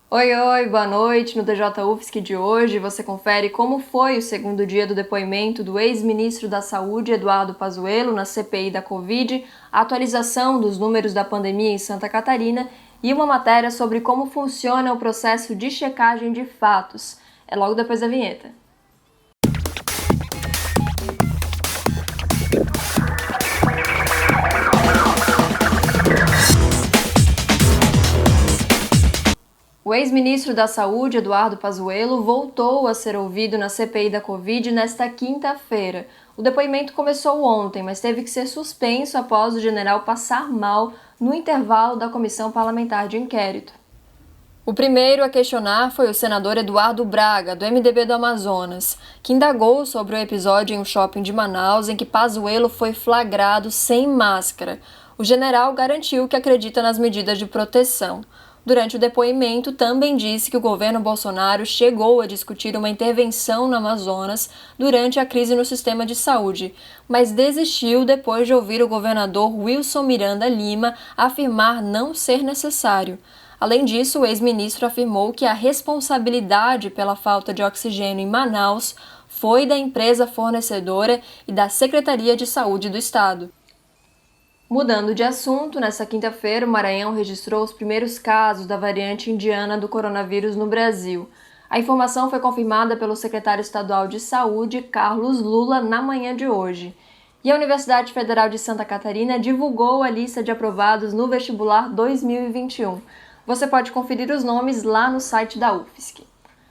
Oi, boa noite. No DJ UFSC de hoje, você confere como foi o segundo dia do depoimento do ex-ministro da Saúde, Eduardo Pazuello, na CPI da Covid, a atualização dos números da pandemia em Santa Catarina e uma matéria sobre como funciona o processo de checagem de fatos. É logo depois da vinheta. O ex-ministro da Saúde, Eduardo Pazuello, voltou a ser ouvido na CPI da Covid nesta quinta-feira. O depoimento começou ontem, mas teve que ser suspenso após o general passar mal no intervalo da comissão parlamentar de inquérito. O primeiro a questionar foi o senador Eduardo Braga, do MDB do Amazonas, que indagou sobre o episódio em um shopping de Manaus em que Pazuello foi flagrado sem máscara. O general garantiu que acredita nas medidas de proteção. Durante o depoimento, também disse que o governo Bolsonaro chegou a discutir uma intervenção no Amazonas durante a crise no sistema de saúde, mas desistiu depois de ouvir o governador Wilson Miranda Lima afirmar não ser necessário. Além disso, o ex-ministro afirmou que a responsabilidade pela falta de oxigênio em Manaus foi da empresa fornecedora e da Secretaria de Saúde do Estado. Mudando de assunto, nesta quinta-feira, o Maranhão registrou os primeiros casos da variante indiana do coronavírus no Brasil. A informação foi confirmada pelo secretário estadual de Saúde, Carlos Lula, na manhã de hoje. E a Universidade Federal de Santa Catarina divulgou a lista de aprovados no vestibular 2021. Você pode conferir os nomes lá no site da UFSC.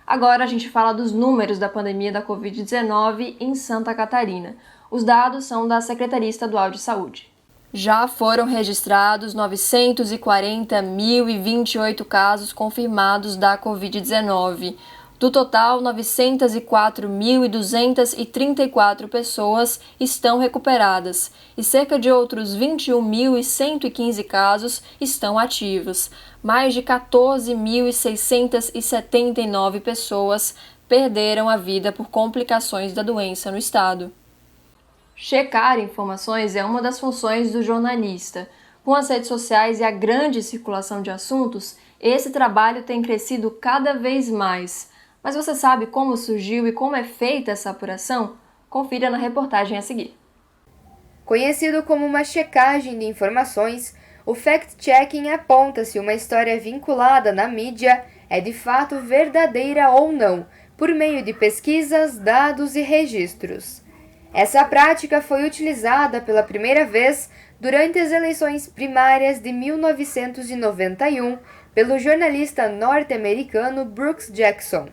Agora a gente fala dos números da pandemia da Covid-19 em Santa Catarina. Os dados são da Secretaria Estadual de Saúde. Já foram registrados 940.028 casos confirmados da Covid-19. Do total, 904.234 pessoas estão recuperadas e cerca de outros 21.115 casos estão ativos. Mais de 14.679 pessoas perderam a vida por complicações da doença no estado. Checar informações é uma das funções do jornalista. Com as redes sociais e a grande circulação de assuntos, esse trabalho tem crescido cada vez mais. Mas você sabe como surgiu e como é feita essa apuração? Confira na reportagem a seguir. Conhecido como uma checagem de informações, o fact-checking aponta se uma história vinculada na mídia é de fato verdadeira ou não, por meio de pesquisas, dados e registros. Essa prática foi utilizada pela primeira vez durante as eleições primárias de 1991 pelo jornalista norte-americano Brooks Jackson.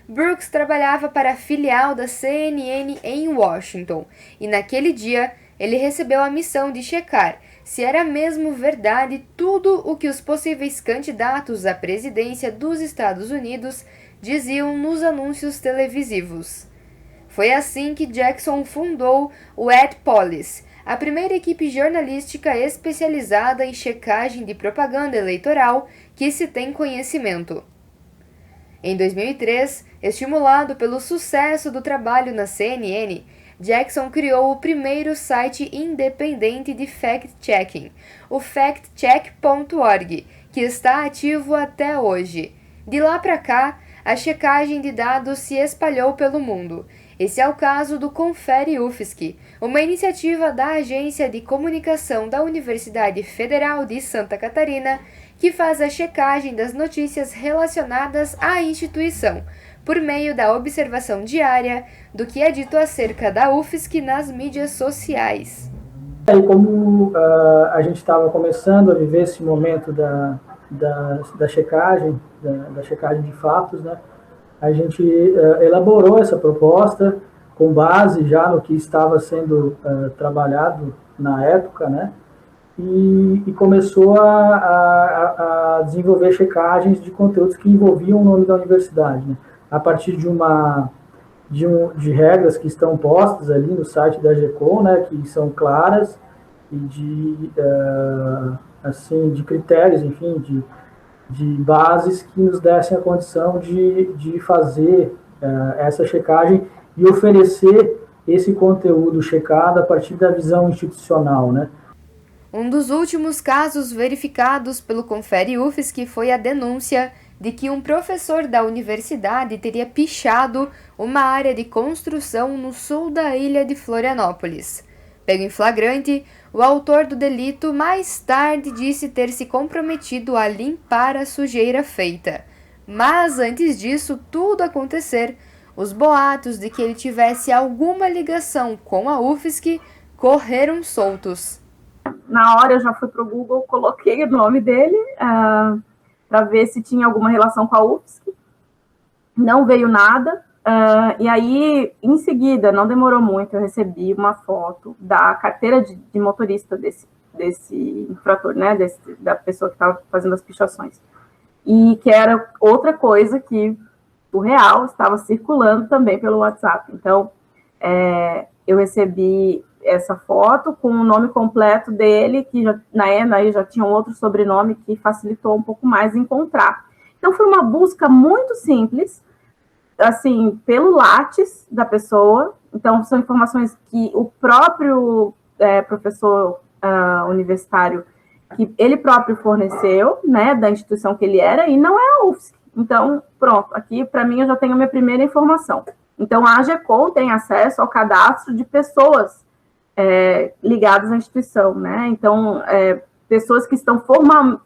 Brooks trabalhava para a filial da CNN em Washington e naquele dia ele recebeu a missão de checar se era mesmo verdade tudo o que os possíveis candidatos à presidência dos Estados Unidos diziam nos anúncios televisivos. Foi assim que Jackson fundou o Ad Police, a primeira equipe jornalística especializada em checagem de propaganda eleitoral que se tem conhecimento. Em 2003, estimulado pelo sucesso do trabalho na CNN, Jackson criou o primeiro site independente de fact-checking, o factcheck.org, que está ativo até hoje. De lá para cá, a checagem de dados se espalhou pelo mundo. Esse é o caso do Confere UFSC, uma iniciativa da Agência de Comunicação da Universidade Federal de Santa Catarina, que faz a checagem das notícias relacionadas à instituição, por meio da observação diária do que é dito acerca da UFSC nas mídias sociais. E como a gente estava começando a viver esse momento da checagem, da checagem de fatos, né? A gente elaborou essa proposta com base já no que estava sendo trabalhado na época, né? E começou a desenvolver checagens de conteúdos que envolviam o nome da universidade, né? A partir de regras que estão postas ali no site da GECOM, né? Que são claras e de critérios, enfim, de bases que nos dessem a condição de fazer essa checagem e oferecer esse conteúdo checado a partir da visão institucional, né? Um dos últimos casos verificados pelo Confere UFSC foi a denúncia de que um professor da universidade teria pichado uma área de construção no sul da ilha de Florianópolis. Pego em flagrante, o autor do delito mais tarde disse ter se comprometido a limpar a sujeira feita. Mas antes disso tudo acontecer, os boatos de que ele tivesse alguma ligação com a UFSC correram soltos. Na hora eu já fui para o Google, coloquei o nome dele para ver se tinha alguma relação com a UFSC. Não veio nada. E aí, em seguida, não demorou muito, eu recebi uma foto da carteira de motorista desse infrator, né, da pessoa que estava fazendo as pichações. E que era outra coisa que o real estava circulando também pelo WhatsApp. Então, eu recebi essa foto com o nome completo dele, que na ENA já tinha um outro sobrenome que facilitou um pouco mais encontrar. Então, foi uma busca muito simples, assim, pelo Lattes da pessoa. Então, são informações que o próprio professor universitário, que ele próprio forneceu, né, da instituição que ele era, e não é a UFSC. Então, pronto, aqui, para mim, eu já tenho a minha primeira informação. Então, a AGECOM tem acesso ao cadastro de pessoas ligadas à instituição, né? Então, pessoas que estão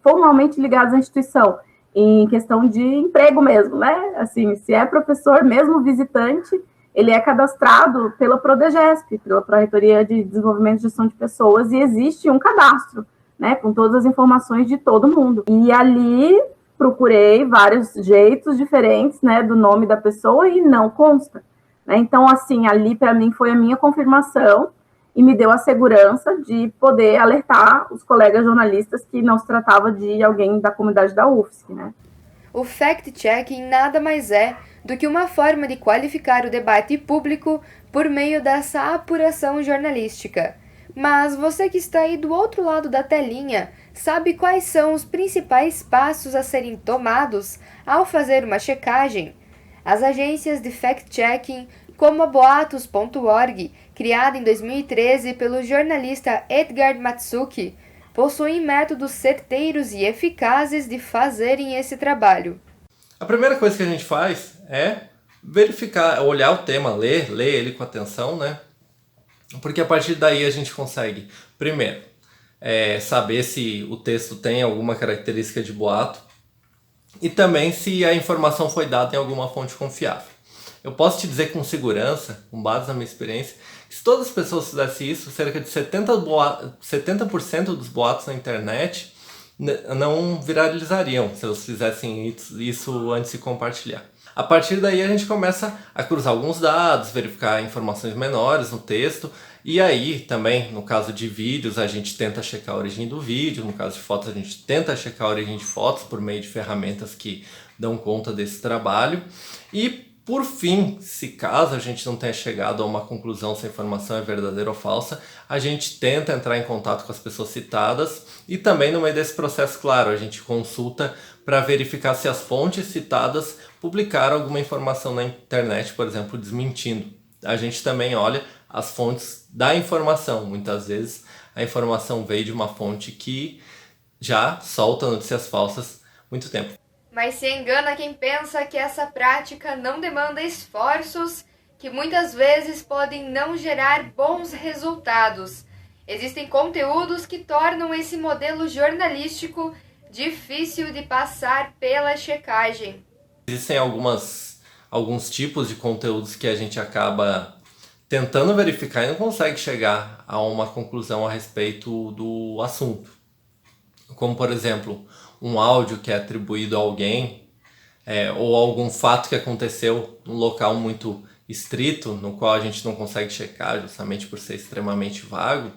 formalmente ligadas à instituição, em questão de emprego mesmo, né? Assim, se é professor, mesmo visitante, ele é cadastrado pela Prodegesp, pela Pró-Reitoria de Desenvolvimento e Gestão de Pessoas, e existe um cadastro, né, com todas as informações de todo mundo. E ali procurei vários jeitos diferentes, né, do nome da pessoa e não consta, né? Então, assim, ali para mim foi a minha confirmação e me deu a segurança de poder alertar os colegas jornalistas que não se tratava de alguém da comunidade da UFSC, né? O fact-checking nada mais é do que uma forma de qualificar o debate público por meio dessa apuração jornalística. Mas você que está aí do outro lado da telinha, sabe quais são os principais passos a serem tomados ao fazer uma checagem? As agências de fact-checking, como a Boatos.org, criada em 2013 pelo jornalista Edgar Matsuki, possuem métodos certeiros e eficazes de fazerem esse trabalho. A primeira coisa que a gente faz é verificar, olhar o tema, ler ele com atenção, né? Porque a partir daí a gente consegue, primeiro, saber se o texto tem alguma característica de boato e também se a informação foi dada em alguma fonte confiável. Eu posso te dizer com segurança, com base na minha experiência, que se todas as pessoas fizessem isso, cerca de 70% dos boatos na internet não viralizariam se eles fizessem isso antes de compartilhar. A partir daí a gente começa a cruzar alguns dados, verificar informações menores no texto, e aí também, no caso de vídeos, a gente tenta checar a origem do vídeo, no caso de fotos a gente tenta checar a origem de fotos por meio de ferramentas que dão conta desse trabalho. E por fim, se caso a gente não tenha chegado a uma conclusão se a informação é verdadeira ou falsa, a gente tenta entrar em contato com as pessoas citadas e também no meio desse processo, claro, a gente consulta para verificar se as fontes citadas publicaram alguma informação na internet, por exemplo, desmentindo. A gente também olha as fontes da informação. Muitas vezes a informação veio de uma fonte que já solta notícias falsas há muito tempo. Mas se engana quem pensa que essa prática não demanda esforços que muitas vezes podem não gerar bons resultados. Existem conteúdos que tornam esse modelo jornalístico difícil de passar pela checagem. Existem alguns tipos de conteúdos que a gente acaba tentando verificar e não consegue chegar a uma conclusão a respeito do assunto. Como, por exemplo, um áudio que é atribuído a alguém ou algum fato que aconteceu num local muito estrito, no qual a gente não consegue checar justamente por ser extremamente vago.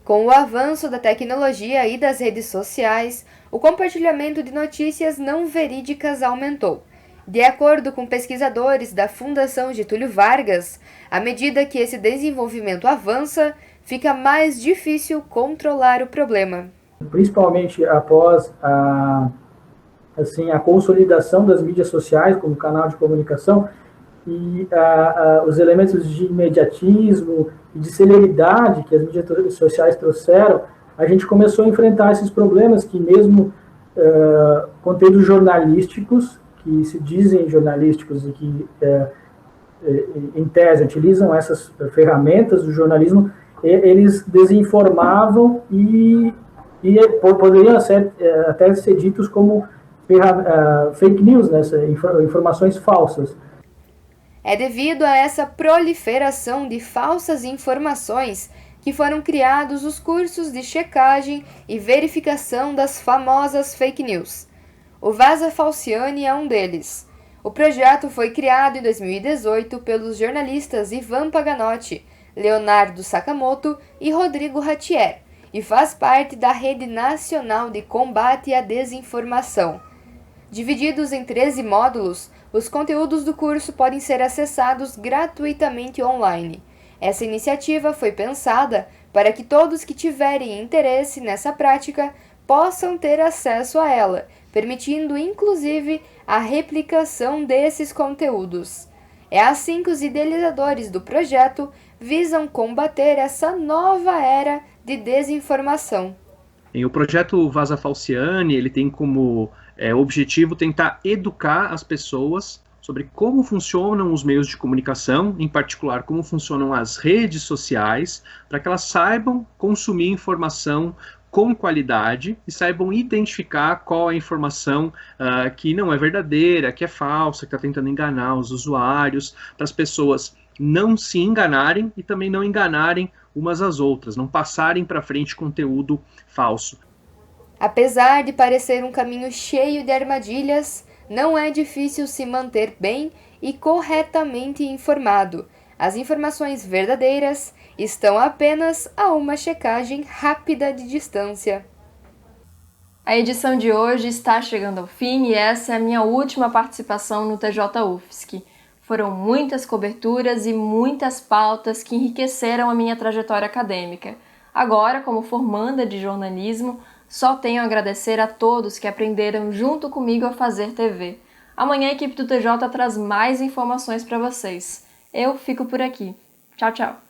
Com o avanço da tecnologia e das redes sociais, o compartilhamento de notícias não verídicas aumentou. De acordo com pesquisadores da Fundação Getúlio Vargas, à medida que esse desenvolvimento avança, fica mais difícil controlar o problema. Principalmente após a consolidação das mídias sociais como canal de comunicação e os elementos de imediatismo e de celeridade que as mídias sociais trouxeram, a gente começou a enfrentar esses problemas que mesmo conteúdos jornalísticos, que se dizem jornalísticos e que, em tese, utilizam essas ferramentas do jornalismo, eles desinformavam e poderiam até ser ditos como fake news, né, informações falsas. É devido a essa proliferação de falsas informações que foram criados os cursos de checagem e verificação das famosas fake news. O Vaza Falciani é um deles. O projeto foi criado em 2018 pelos jornalistas Ivan Paganotti, Leonardo Sakamoto e Rodrigo Ratier, e faz parte da Rede Nacional de Combate à Desinformação. Divididos em 13 módulos, os conteúdos do curso podem ser acessados gratuitamente online. Essa iniciativa foi pensada para que todos que tiverem interesse nessa prática possam ter acesso a ela, permitindo inclusive a replicação desses conteúdos. É assim que os idealizadores do projeto visam combater essa nova era de desinformação. O projeto Vaza Falciani, ele tem como objetivo tentar educar as pessoas sobre como funcionam os meios de comunicação, em particular como funcionam as redes sociais, para que elas saibam consumir informação com qualidade e saibam identificar qual é a informação que não é verdadeira, que é falsa, que está tentando enganar os usuários, para as pessoas não se enganarem e também não enganarem umas às outras, não passarem para frente conteúdo falso. Apesar de parecer um caminho cheio de armadilhas, não é difícil se manter bem e corretamente informado. As informações verdadeiras estão apenas a uma checagem rápida de distância. A edição de hoje está chegando ao fim e essa é a minha última participação no TJ UFSC. Foram muitas coberturas e muitas pautas que enriqueceram a minha trajetória acadêmica. Agora, como formanda de jornalismo, só tenho a agradecer a todos que aprenderam junto comigo a fazer TV. Amanhã a equipe do TJ traz mais informações para vocês. Eu fico por aqui. Tchau, tchau!